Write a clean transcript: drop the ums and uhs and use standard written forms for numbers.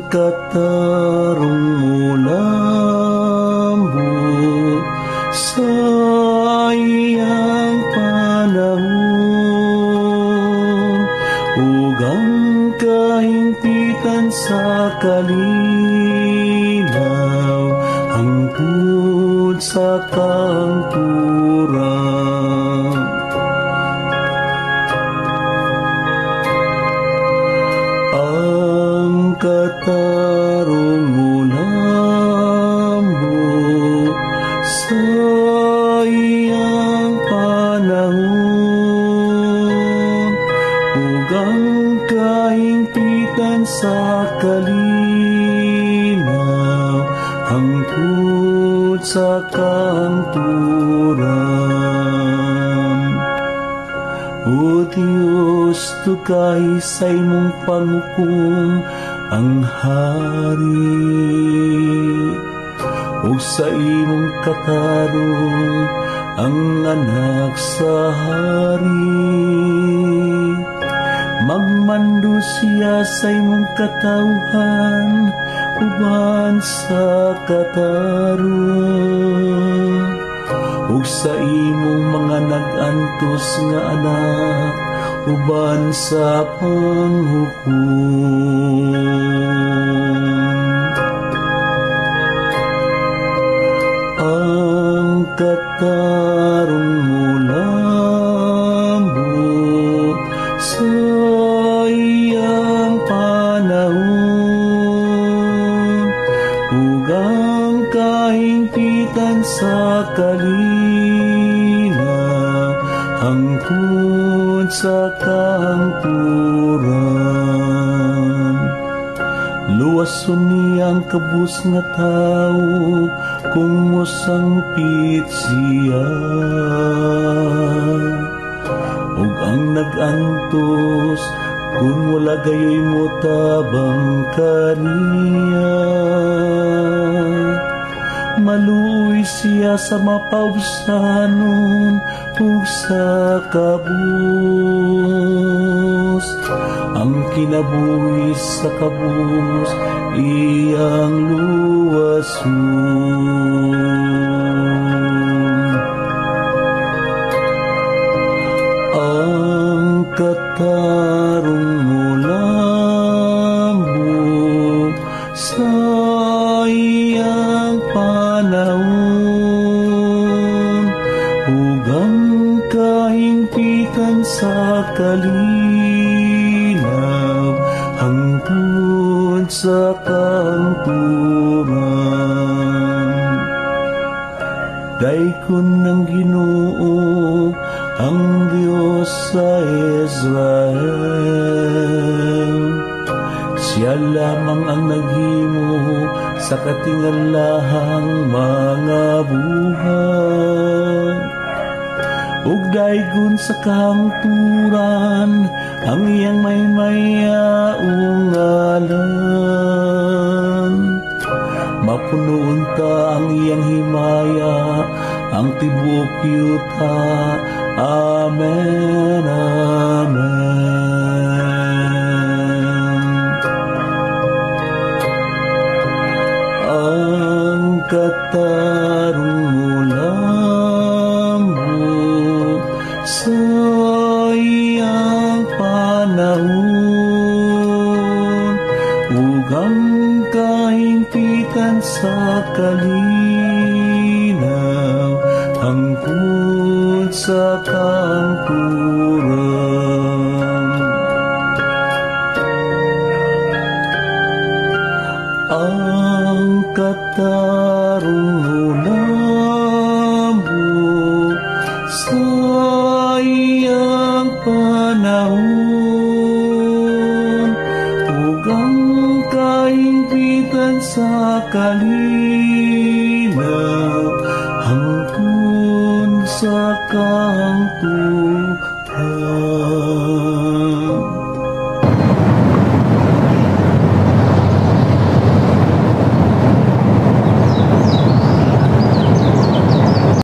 katarong mulambot sa iyang panahon, ugang kahimpitan sa kalinaw, hangtod sa kangturang. Ang katarong mulambot sa iyang panahon, ugang kahimpitan sa kalinaw, hangtod sa kangturan. O Diyos, tukay sa imong panghukom ang hari, o sa imong katarong ang anak sa hari. Magmando siya sa imong katawhan, uban sa katarong, ug sa imong mga nag-antos nga anak, uban sa panghukom. Ang katarong mulambot sa iyang panahon, ugang kahimpitan sa kalinaw, hangtod sa kangturan. Luwason niyang kabus nga tao kung mosangpit siya, ug ang nag-antos kung wala gayoy mo tabang kaniya. Maluoy siya sa mapausanon ug sa kabus, ang kinabuhis sa kabus iyang luwason. Ang katarong mulambot sa iyang panahon, ugang kahimpitan sa kalinaw, hangtod sa kangturan. Daykon ng Ginoo ang Diyos sa Israel, siya lamang ang naghimo sa katingallahang mga buhay. Ug daygon sa kahangturan ang iyang maymayaong ngalan. Mapunoon ta ang iyang himaya, ang tibuok yuta. Amen, amen. Ang katarong mulambot sa iyang panahon, ugang kahimpitan sa kalinaw, hangtod sa kangturan. Ang katarong mulambot sa iyang panahon, ugang kahimpitan sa kalinaw,